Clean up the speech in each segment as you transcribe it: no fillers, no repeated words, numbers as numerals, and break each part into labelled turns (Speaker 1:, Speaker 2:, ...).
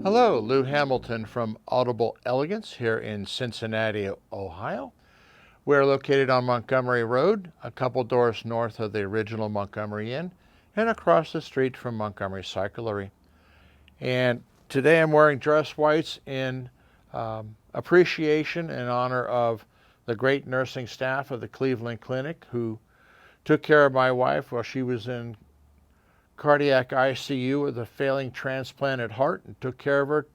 Speaker 1: Hello, Lou Hamilton from Audible Elegance here in Cincinnati, Ohio. We're located on Montgomery Road, a couple doors north of the original Montgomery Inn and across the street from Montgomery Cyclery. And today I'm wearing dress whites in appreciation and honor of the great nursing staff of the Cleveland Clinic who took care of my wife while she was in cardiac ICU with a failing transplanted heart and took care of her,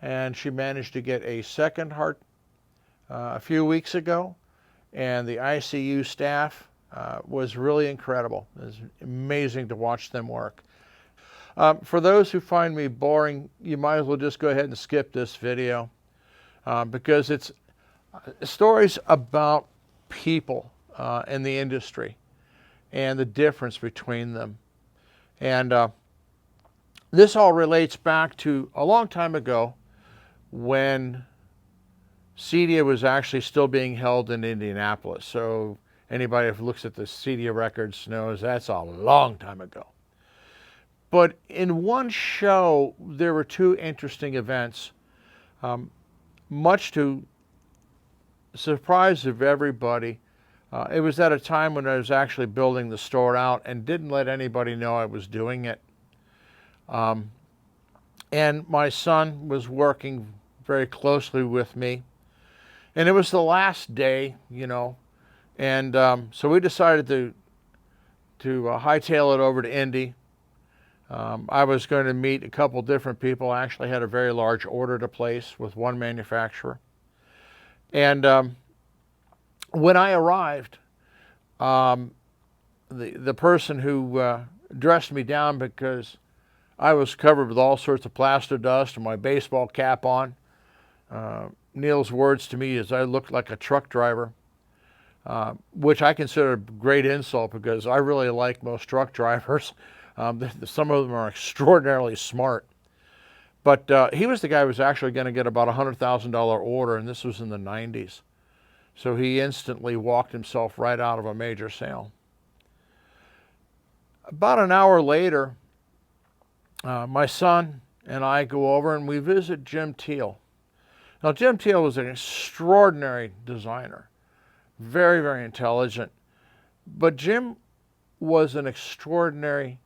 Speaker 1: and she managed to get a second heart a few weeks ago, and the ICU staff was really incredible. It was amazing to watch them work. For those who find me boring, you might as well just go ahead and skip this video because it's stories about people in the industry and the difference between them. And this all relates back to a long time ago when CEDIA was actually still being held in Indianapolis. So anybody who looks at the CEDIA records knows that's a long time ago. But in one show, there were two interesting events, much to the surprise of everybody. It was at a time when I was actually building the store out and didn't let anybody know I was doing it. And my son was working very closely with me. And it was the last day, you know, and so we decided to hightail it over to Indy. I was going to meet a couple different people. I actually had a very large order to place with one manufacturer. And when I arrived, the person who dressed me down because I was covered with all sorts of plaster dust and my baseball cap on, Neil's words to me is I looked like a truck driver, which I consider a great insult because I really like most truck drivers. Some of them are extraordinarily smart. But he was the guy who was actually going to get about a $100,000 order, and this was in the 90s. So he instantly walked himself right out of a major sale. About an hour later, my son and I go over and we visit Jim Thiel. Now, Jim Thiel was an extraordinary designer, very, very intelligent. But Jim was an extraordinary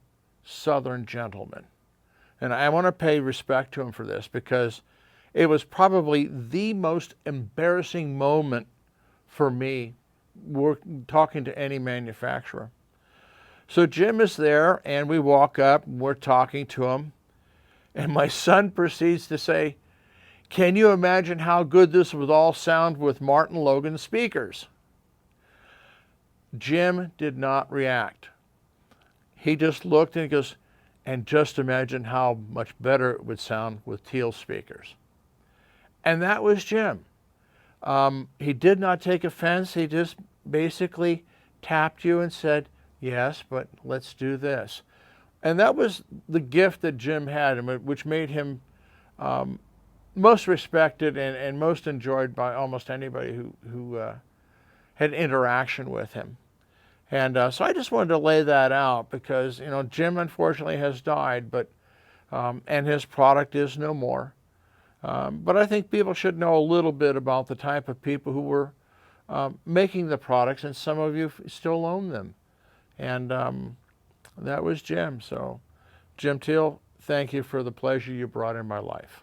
Speaker 1: Southern gentleman. And I want to pay respect to him for this because it was probably the most embarrassing moment for me talking to any manufacturer. So Jim is there and we walk up and we're talking to him. And my son proceeds to say, "Can you imagine how good this would all sound with Martin Logan speakers?" Jim did not react. He just looked and he goes, "And just imagine how much better it would sound with Thiel speakers." And that was Jim. He did not take offense. He just basically tapped you and said, "Yes, but let's do this." And that was the gift that Jim had, which made him most respected and most enjoyed by almost anybody who had interaction with him. And so I just wanted to lay that out because, you know, Jim unfortunately has died, but and his product is no more. But I think people should know a little bit about the type of people who were making the products, and some of you still own them. And that was Jim. So, Jim Thiel, thank you for the pleasure you brought in my life.